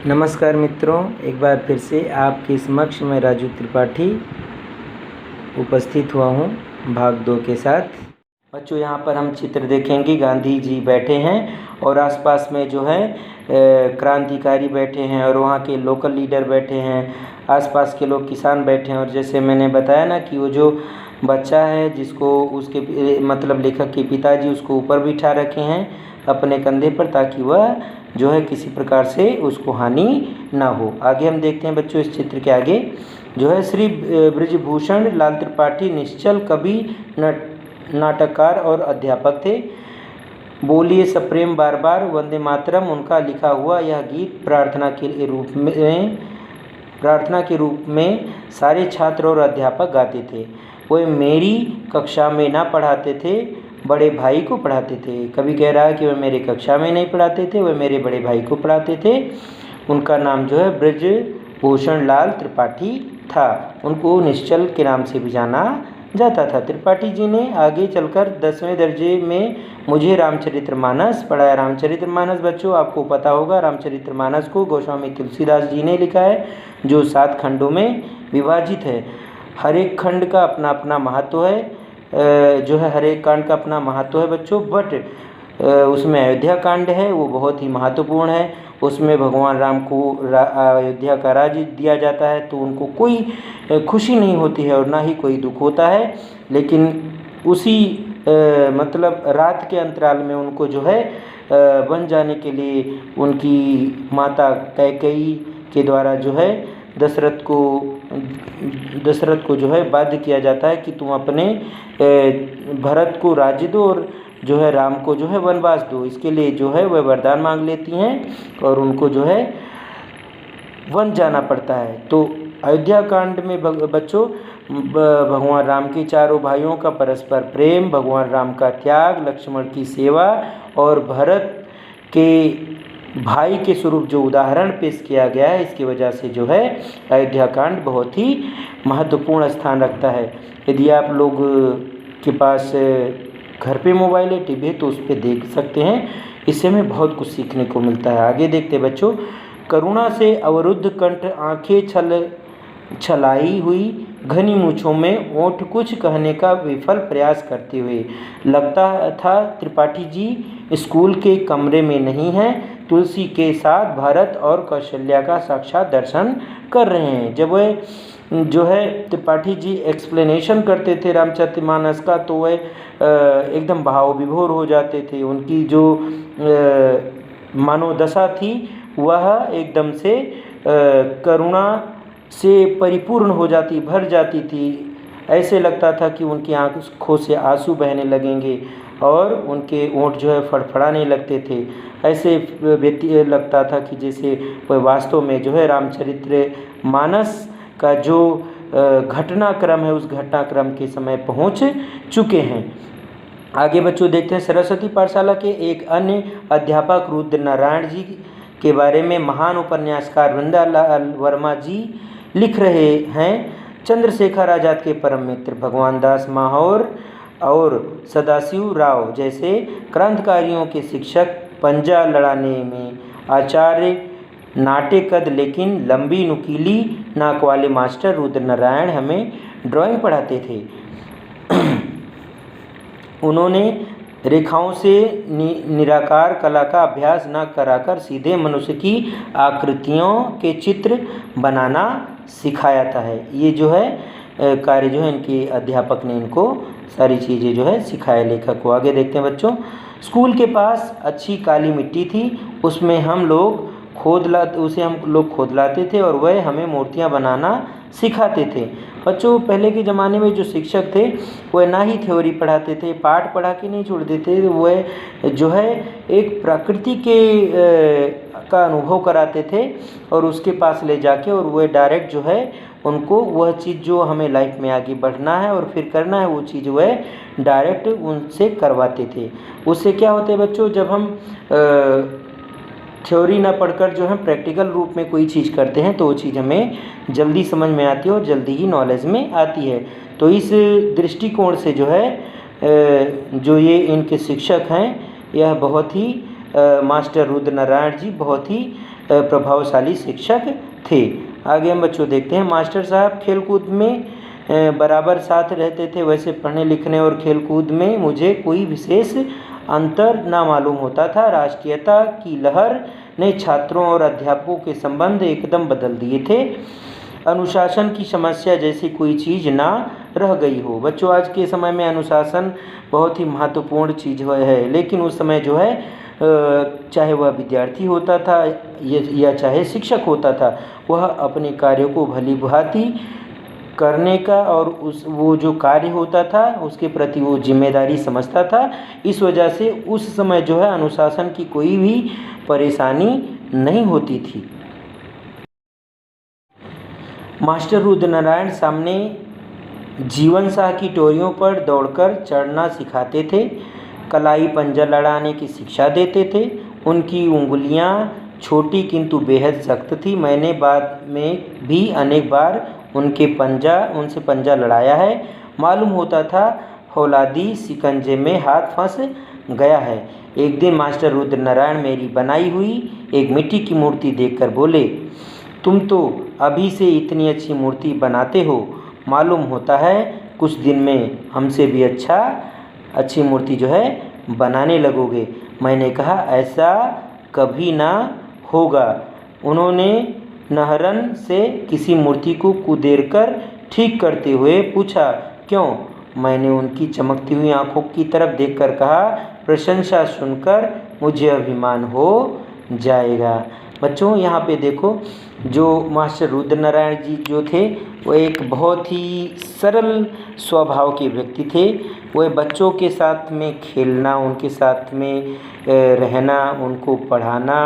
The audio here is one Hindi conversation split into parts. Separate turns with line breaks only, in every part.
नमस्कार मित्रों, एक बार फिर से आपके समक्ष मैं राजू त्रिपाठी उपस्थित हुआ हूँ भाग 2 के साथ। बच्चों, यहाँ पर हम चित्र देखेंगे। गांधी जी बैठे हैं और आसपास में जो है क्रांतिकारी बैठे हैं और वहाँ के लोकल लीडर बैठे हैं, आसपास के लोग किसान बैठे हैं। और जैसे मैंने बताया ना कि वो जो बच्चा है जिसको उसके मतलब लेखक के पिताजी उसको ऊपर बिठा रखे हैं अपने कंधे पर, ताकि वह जो है किसी प्रकार से उसको हानि ना हो। आगे हम देखते हैं बच्चों, इस चित्र के आगे जो है श्री बृजभूषण लाल त्रिपाठी निश्चल कवि, नाटककार और अध्यापक थे। बोलिए सप्रेम बार बार वंदे मातरम उनका लिखा हुआ यह गीत प्रार्थना के रूप में सारे छात्र और अध्यापक गाते थे। वे मेरी कक्षा में ना पढ़ाते थे, बड़े भाई को पढ़ाते थे। कभी कह रहा है कि वे मेरे कक्षा में नहीं पढ़ाते थे, वे मेरे बड़े भाई को पढ़ाते थे। उनका नाम जो है बृजभूषण लाल त्रिपाठी था। उनको निश्चल के नाम से भी जाना जाता था। त्रिपाठी जी ने आगे चलकर 10वें दर्जे में मुझे रामचरितमानस पढ़ाया। रामचरितमानस बच्चों आपको पता होगा, रामचरितमानस को गोस्वामी तुलसीदास जी ने लिखा है, जो 7 खंडों में विभाजित है। हर एक खंड का अपना अपना महत्व है, जो है हर एक कांड का अपना महत्व है बच्चों। बट उसमें अयोध्या कांड है, वो बहुत ही महत्वपूर्ण है। उसमें भगवान राम को अयोध्या का राज्य दिया जाता है, तो उनको कोई खुशी नहीं होती है और ना ही कोई दुख होता है। लेकिन उसी मतलब रात के अंतराल में उनको जो है बन जाने के लिए उनकी माता कैकेयी के द्वारा जो है दशरथ को जो है बाध्य किया जाता है कि तुम अपने भरत को राज्य दो और जो है राम को जो है वनवास दो। इसके लिए जो है वह वरदान मांग लेती हैं और उनको जो है वन जाना पड़ता है। तो अयोध्या कांड में बच्चों भगवान राम के चारों भाइयों का परस्पर प्रेम, भगवान राम का त्याग, लक्ष्मण की सेवा और भरत के भाई के स्वरूप जो उदाहरण पेश किया गया है, इसकी वजह से जो है अयोध्या कांड बहुत ही महत्वपूर्ण स्थान रखता है। यदि आप लोग के पास घर पे मोबाइल है, टीवी है, तो उस पर देख सकते हैं। इससे हमें बहुत कुछ सीखने को मिलता है। आगे देखते हैं बच्चों। करुणा से अवरुद्ध कंठ, आंखें छलाई हुई, घनी मूँछों में ओठ कुछ कहने का विफल प्रयास करते हुए लगता था त्रिपाठी जी स्कूल के कमरे में नहीं हैं, तुलसी के साथ भरत और कौशल्या का साक्षात दर्शन कर रहे हैं। जब वह जो है त्रिपाठी जी एक्सप्लेनेशन करते थे रामचरितमानस का, तो वह एकदम भाव विभोर हो जाते थे। उनकी जो मनोदशा थी वह एकदम से करुणा से परिपूर्ण हो जाती, भर जाती थी। ऐसे लगता था कि उनकी आंखों से आंसू बहने लगेंगे और उनके होंठ जो है फड़फड़ाने लगते थे। ऐसे व्यक्ति लगता था कि जैसे वह वास्तव में जो है रामचरितमानस का जो घटनाक्रम है, उस घटनाक्रम के समय पहुंच चुके हैं। आगे बच्चों देखते हैं। सरस्वती पाठशाला के एक अन्य अध्यापक रुद्र नारायण जी के बारे में महान उपन्यासकार वृंदालाल वर्मा जी लिख रहे हैं। चंद्रशेखर आज़ाद के परम मित्र भगवान दास माहौर और सदाशिव राव जैसे क्रांतिकारियों के शिक्षक, पंजा लड़ाने में आचार्य, नाटे कद लेकिन लंबी नुकीली नाक वाले मास्टर रुद्र नारायण हमें ड्राइंग पढ़ाते थे। उन्होंने रेखाओं से निराकार कला का अभ्यास न कराकर सीधे मनुष्य की आकृतियों के चित्र बनाना सिखाया था। ये जो है कार्य जो है इनके अध्यापक ने इनको सारी चीज़ें जो है सिखाया लेखक को। आगे देखते हैं बच्चों। स्कूल के पास अच्छी काली मिट्टी थी, उसमें हम लोग खोद लाते थे और वह हमें मूर्तियां बनाना सिखाते थे। बच्चों, पहले के ज़माने में जो शिक्षक थे वह ना ही थ्योरी पढ़ाते थे, पाठ पढ़ा के नहीं छोड़ देते, वह जो है एक प्रकृति के का अनुभव कराते थे और उसके पास ले जाके और वह डायरेक्ट जो है उनको वह चीज़ जो हमें लाइफ में आगे बढ़ना है और फिर करना है, वो चीज़ वह डायरेक्ट उनसे करवाते थे। उससे क्या होता है बच्चों, जब हम थ्योरी ना पढ़कर जो हम प्रैक्टिकल रूप में कोई चीज़ करते हैं तो वो चीज़ हमें जल्दी समझ में आती है और जल्दी ही नॉलेज में आती है। तो इस दृष्टिकोण से जो है जो ये इनके शिक्षक हैं, यह बहुत ही मास्टर रुद्र नारायण जी बहुत ही प्रभावशाली शिक्षक थे। आगे हम बच्चों देखते हैं, मास्टर साहब खेलकूद में बराबर साथ रहते थे। वैसे पढ़ने लिखने और खेलकूद में मुझे कोई विशेष अंतर ना मालूम होता था। राष्ट्रीयता की लहर ने छात्रों और अध्यापकों के संबंध एकदम बदल दिए थे। अनुशासन की समस्या जैसी कोई चीज़ ना रह गई हो। बच्चों, आज के समय में अनुशासन बहुत ही महत्वपूर्ण चीज़ है, लेकिन उस समय जो है चाहे वह विद्यार्थी होता था या चाहे शिक्षक होता था, वह अपने कार्यों को भली भांति करने का और वो जो कार्य होता था उसके प्रति वो जिम्मेदारी समझता था। इस वजह से उस समय जो है अनुशासन की कोई भी परेशानी नहीं होती थी। मास्टर रुद्रनारायण सामने जीवन शाह की टोरियों पर दौड़कर चढ़ना सिखाते थे, कलाई पंजा लड़ाने की शिक्षा देते थे। उनकी उंगलियां छोटी किंतु बेहद सख्त थी। मैंने बाद में भी अनेक बार उनसे पंजा लड़ाया है। मालूम होता था फौलादी शिकंजे में हाथ फंस गया है। एक दिन मास्टर रुद्रनारायण मेरी बनाई हुई एक मिट्टी की मूर्ति देखकर बोले, तुम तो अभी से इतनी अच्छी मूर्ति बनाते हो, मालूम होता है कुछ दिन में हमसे भी अच्छी मूर्ति जो है बनाने लगोगे। मैंने कहा, ऐसा कभी ना होगा। उन्होंने नहरन से किसी मूर्ति को कुदेरकर ठीक करते हुए पूछा, क्यों? मैंने उनकी चमकती हुई आंखों की तरफ देखकर कहा, प्रशंसा सुनकर मुझे अभिमान हो जाएगा। बच्चों, यहाँ पे देखो, जो मास्टर रुद्रनारायण जी जो थे वो एक बहुत ही सरल स्वभाव के व्यक्ति थे। वह बच्चों के साथ में खेलना, उनके साथ में रहना, उनको पढ़ाना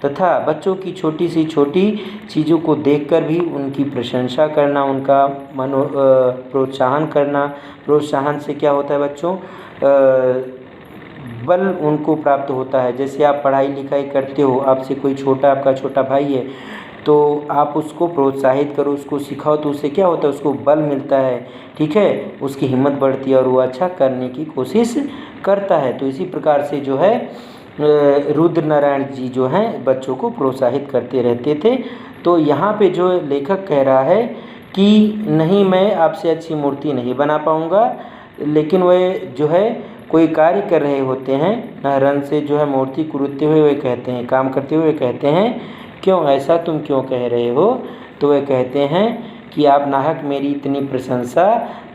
तथा बच्चों की छोटी सी छोटी चीज़ों को देखकर भी उनकी प्रशंसा करना, उनका प्रोत्साहन करना। प्रोत्साहन से क्या होता है बच्चों? बल उनको प्राप्त होता है। जैसे आप पढ़ाई लिखाई करते हो, आपसे कोई आपका छोटा भाई है, तो आप उसको प्रोत्साहित करो, उसको सिखाओ, तो उससे क्या होता है? उसको बल मिलता है, ठीक है, उसकी हिम्मत बढ़ती है और वो अच्छा करने की कोशिश करता है। तो इसी प्रकार से जो है रुद्रनारायण जी जो हैं बच्चों को प्रोत्साहित करते रहते थे। तो यहाँ पे जो लेखक कह रहा है कि नहीं, मैं आपसे अच्छी मूर्ति नहीं बना पाऊँगा, लेकिन वह जो है कोई कार्य कर रहे होते हैं, नहरन से जो है मूर्ति कुरूदते हुए वे कहते हैं, काम करते हुए कहते हैं, क्यों ऐसा तुम क्यों कह रहे हो? तो वे कहते हैं कि आप नाहक मेरी इतनी प्रशंसा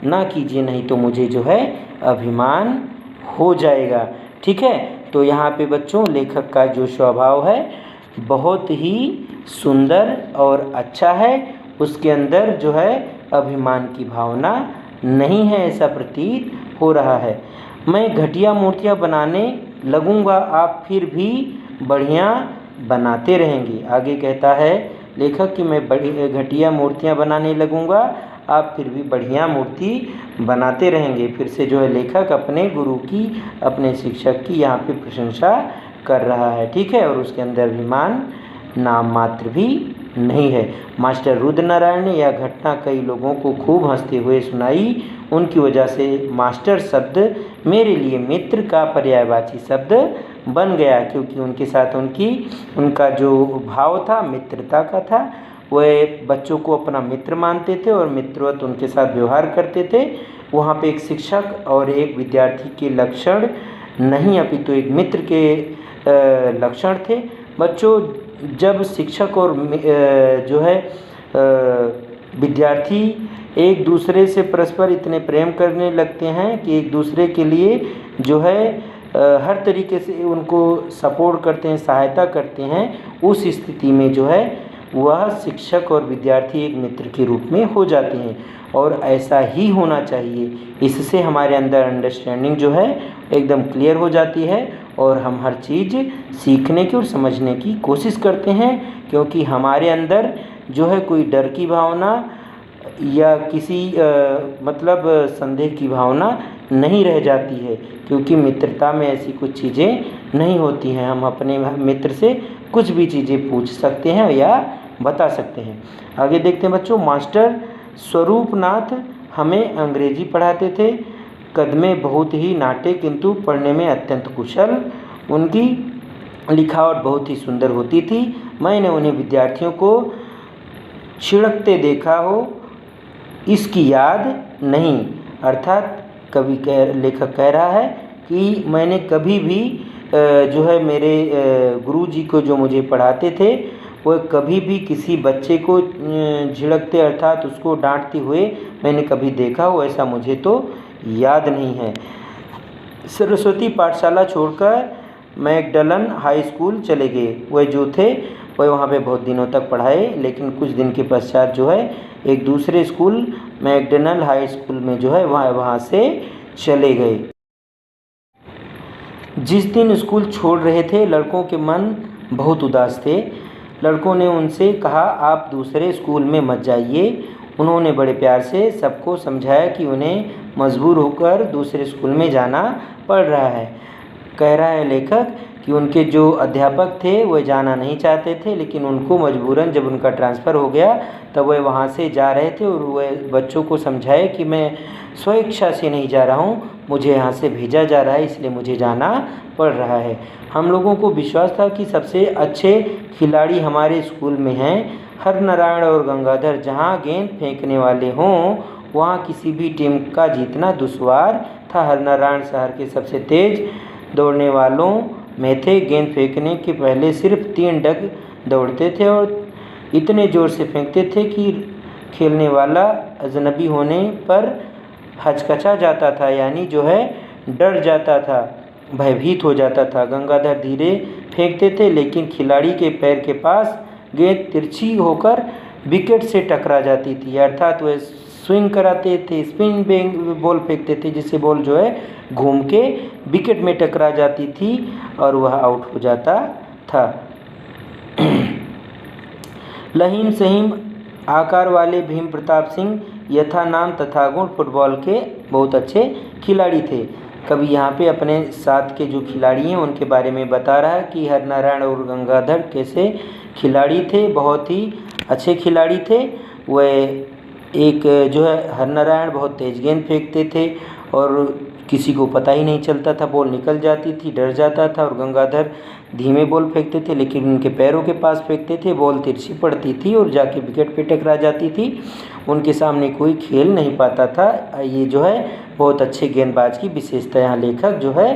ना कीजिए, नहीं तो मुझे जो है अभिमान हो जाएगा। ठीक है, तो यहाँ पे बच्चों लेखक का जो स्वभाव है बहुत ही सुंदर और अच्छा है। उसके अंदर जो है अभिमान की भावना नहीं है, ऐसा प्रतीत हो रहा है। मैं घटिया मूर्तियाँ बनाने लगूंगा, आप फिर भी बढ़िया बनाते रहेंगे। आगे कहता है लेखक कि मैं घटिया मूर्तियाँ बनाने लगूंगा, आप फिर भी बढ़िया मूर्ति बनाते रहेंगे। फिर से जो है लेखक अपने गुरु की, अपने शिक्षक की यहाँ पे प्रशंसा कर रहा है, ठीक है, और उसके अंदर अभिमान नाम मात्र भी नहीं है। मास्टर रुद्रनारायण ने यह घटना कई लोगों को खूब हंसते हुए सुनाई। उनकी वजह से मास्टर शब्द मेरे लिए मित्र का पर्यायवाची शब्द बन गया, क्योंकि उनके साथ उनका जो भाव था मित्रता का था। वह बच्चों को अपना मित्र मानते थे और मित्रवत उनके साथ व्यवहार करते थे। वहाँ पे एक शिक्षक और एक विद्यार्थी के लक्षण नहीं, अपितु एक मित्र के लक्षण थे। बच्चों, जब शिक्षक और जो है विद्यार्थी एक दूसरे से परस्पर इतने प्रेम करने लगते हैं कि एक दूसरे के लिए जो है हर तरीके से उनको सपोर्ट करते हैं, सहायता करते हैं, उस स्थिति में जो है वह शिक्षक और विद्यार्थी एक मित्र के रूप में हो जाते हैं। और ऐसा ही होना चाहिए। इससे हमारे अंदर अंडरस्टैंडिंग जो है एकदम क्लियर हो जाती है और हम हर चीज़ सीखने की और समझने की कोशिश करते हैं, क्योंकि हमारे अंदर जो है कोई डर की भावना या किसी मतलब संदेह की भावना नहीं रह जाती है, क्योंकि मित्रता में ऐसी कुछ चीज़ें नहीं होती हैं। हम अपने मित्र से कुछ भी चीज़ें पूछ सकते हैं या बता सकते हैं। आगे देखते हैं बच्चों, मास्टर स्वरूपनाथ हमें अंग्रेजी पढ़ाते थे। कदमे बहुत ही नाटे किंतु पढ़ने में अत्यंत कुशल। उनकी लिखावट बहुत ही सुंदर होती थी। मैंने उन्हें विद्यार्थियों को छिड़कते देखा हो, इसकी याद नहीं। अर्थात लेखक कह रहा है कि मैंने कभी भी जो है मेरे गुरुजी को जो मुझे पढ़ाते थे वो कभी भी किसी बच्चे को झिड़कते अर्थात उसको डांटते हुए मैंने कभी देखा हो, ऐसा मुझे तो याद नहीं है। सरस्वती पाठशाला छोड़कर मैकडलन हाई स्कूल चले गए। वह जो थे वह वहाँ पे बहुत दिनों तक पढ़ाए, लेकिन कुछ दिन के पश्चात जो है एक दूसरे स्कूल मैकडलन हाई स्कूल में जो है वहाँ से चले गए। जिस दिन स्कूल छोड़ रहे थे लड़कों के मन बहुत उदास थे। लड़कों ने उनसे कहा, आप दूसरे स्कूल में मत जाइए। उन्होंने बड़े प्यार से सबको समझाया कि उन्हें मजबूर होकर दूसरे स्कूल में जाना पड़ रहा है। कह रहा है लेखक कि उनके जो अध्यापक थे वह जाना नहीं चाहते थे, लेकिन उनको मजबूरन जब उनका ट्रांसफ़र हो गया तब वह वहाँ से जा रहे थे और वह बच्चों को समझाए कि मैं स्वेच्छा से नहीं जा रहा हूँ, मुझे यहाँ से भेजा जा रहा है, इसलिए मुझे जाना पड़ रहा है। हम लोगों को विश्वास था कि सबसे अच्छे खिलाड़ी हमारे स्कूल में हैं। हरनारायण और गंगाधर जहाँ गेंद फेंकने वाले हों वहाँ किसी भी टीम का जीतना दुश्वार था। हरनारायण शहर के सबसे तेज दौड़ने वालों में थे। गेंद फेंकने के पहले सिर्फ 3 डग दौड़ते थे और इतने ज़ोर से फेंकते थे कि खेलने वाला अजनबी होने पर हचकचा जाता था, यानी जो है डर जाता था, भयभीत हो जाता था। गंगाधर धीरे फेंकते थे, लेकिन खिलाड़ी के पैर के पास गेंद तिरछी होकर विकेट से टकरा जाती थी। अर्थात वह स्विंग कराते थे, स्पिन बॉल फेंकते थे, जिससे बॉल जो है घूम के विकेट में टकरा जाती थी और वह आउट हो जाता था। लहीम सहीम आकार वाले भीम प्रताप सिंह यथा नाम तथा गुण फुटबॉल के बहुत अच्छे खिलाड़ी थे। कभी यहाँ पे अपने साथ के जो खिलाड़ी हैं उनके बारे में बता रहा है कि हरनारायण और गंगाधर कैसे खिलाड़ी थे, बहुत ही अच्छे खिलाड़ी थे। वह एक जो है हरनारायण बहुत तेज गेंद फेंकते थे और किसी को पता ही नहीं चलता था, बॉल निकल जाती थी, डर जाता था। और गंगाधर धीमे बॉल फेंकते थे, लेकिन उनके पैरों के पास फेंकते थे, बॉल तिरछी पड़ती थी और जाके विकेट पे टकरा जाती थी। उनके सामने कोई खेल नहीं पाता था। ये जो है बहुत अच्छे गेंदबाज की विशेषता यहाँ लेखक जो है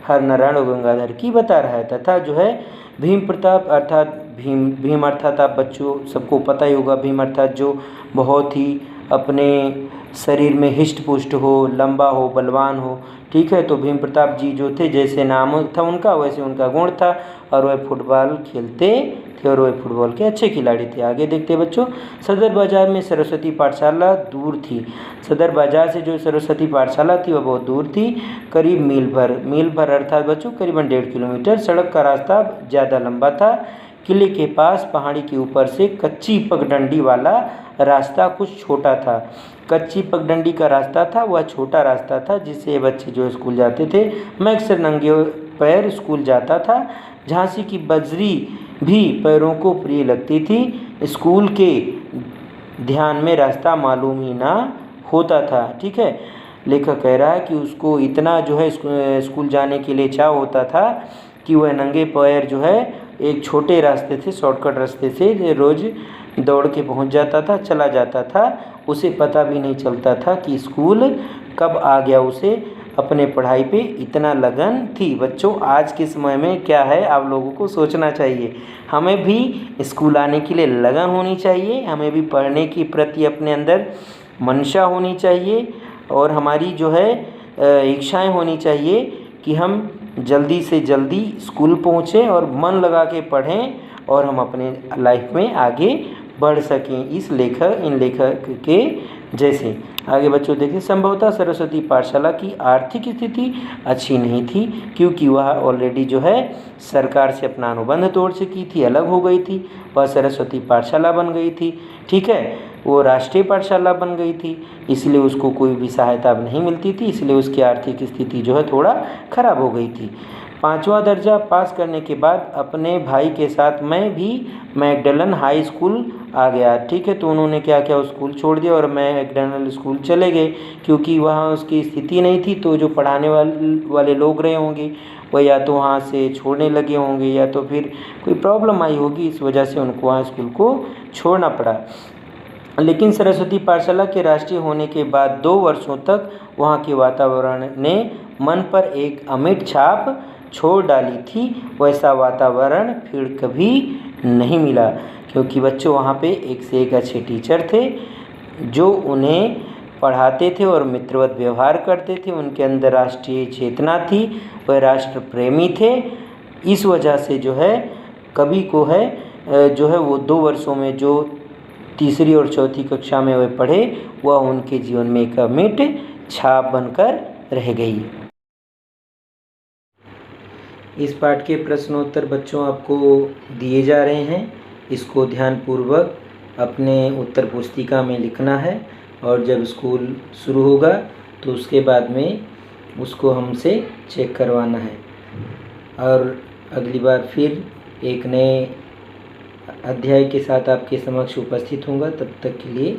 हरनारायण और गंगाधर की बता रहा है। तथा जो है भीम प्रताप अर्थात भीम अर्थात आप बच्चों सबको पता ही होगा, भीम अर्थात जो बहुत ही अपने शरीर में हिष्ट पुष्ट हो, लंबा हो, बलवान हो, ठीक है। तो भीम प्रताप जी जो थे, जैसे नाम था उनका वैसे उनका गुण था और वह फुटबॉल खेलते थे और वह फुटबॉल के अच्छे खिलाड़ी थे। आगे देखते बच्चों, सदर बाज़ार में सरस्वती पाठशाला दूर थी। सदर बाज़ार से जो सरस्वती पाठशाला थी वह बहुत दूर थी, करीब मील भर अर्थात बच्चों करीबन 1.5 किलोमीटर। सड़क का रास्ता ज़्यादा लंबा था। किले के पास पहाड़ी के ऊपर से कच्ची पगडंडी वाला रास्ता कुछ छोटा था। कच्ची पगडंडी का रास्ता था, वह छोटा रास्ता था जिससे बच्चे जो स्कूल जाते थे। मैं अक्सर नंगे पैर स्कूल जाता था। झांसी की बजरी भी पैरों को प्रिय लगती थी। स्कूल के ध्यान में रास्ता मालूम ही ना होता था, ठीक है। लेखक कह रहा है कि उसको इतना जो है स्कूल जाने के लिए चाव होता था कि वह नंगे पैर जो है एक छोटे रास्ते से, शॉर्टकट रास्ते से रोज़ दौड़ के पहुंच जाता था, चला जाता था। उसे पता भी नहीं चलता था कि स्कूल कब आ गया। उसे अपने पढ़ाई पे इतना लगन थी। बच्चों आज के समय में क्या है, आप लोगों को सोचना चाहिए। हमें भी स्कूल आने के लिए लगन होनी चाहिए, हमें भी पढ़ने की प्रति अपने अंदर मंशा होनी चाहिए और हमारी जो है इच्छाएं होनी चाहिए कि हम जल्दी से जल्दी स्कूल पहुँचें और मन लगा के पढ़ें और हम अपने लाइफ में आगे बढ़ सकें इन लेखक के जैसे। आगे बच्चों देखिए, संभवतः सरस्वती पाठशाला की आर्थिक स्थिति अच्छी नहीं थी, क्योंकि वह ऑलरेडी जो है सरकार से अपना अनुबंध तोड़ चुकी थी, अलग हो गई थी। वह सरस्वती पाठशाला बन गई थी, ठीक है, वो राष्ट्रीय पाठशाला बन गई थी, इसलिए उसको कोई भी सहायता अब नहीं मिलती थी, इसलिए उसकी आर्थिक स्थिति जो है थोड़ा खराब हो गई थी। 5वां दर्जा पास करने के बाद अपने भाई के साथ मैं भी मैकडलन हाई स्कूल आ गया, ठीक है। तो उन्होंने क्या किया, स्कूल छोड़ दिया और मैकडलन स्कूल चले गए, क्योंकि वहाँ उसकी स्थिति नहीं थी। तो जो पढ़ाने वाले लोग रहे होंगे वह या तो वहाँ से छोड़ने लगे होंगे या तो फिर कोई प्रॉब्लम आई होगी, इस वजह से उनको वहाँ स्कूल को छोड़ना पड़ा। लेकिन सरस्वती पाठशाला के राष्ट्रीय होने के बाद 2 वर्षों तक वहाँ के वातावरण ने मन पर एक अमिट छाप छोड़ डाली थी। वैसा वातावरण फिर कभी नहीं मिला, क्योंकि बच्चों वहाँ पे एक से एक अच्छे टीचर थे जो उन्हें पढ़ाते थे और मित्रवत व्यवहार करते थे। उनके अंदर राष्ट्रीय चेतना थी, वह राष्ट्र प्रेमी थे। इस वजह से जो है कवि को है जो है वो 2 वर्षों में जो तीसरी और चौथी कक्षा में वे पढ़े वह उनके जीवन में एक अमिट छाप बनकर रह गई। इस पाठ के प्रश्नोत्तर बच्चों आपको दिए जा रहे हैं, इसको ध्यानपूर्वक अपने उत्तर पुस्तिका में लिखना है और जब स्कूल शुरू होगा तो उसके बाद में उसको हमसे चेक करवाना है। और अगली बार फिर एक नए अध्याय के साथ आपके समक्ष उपस्थित होऊंगा। तब तक के लिए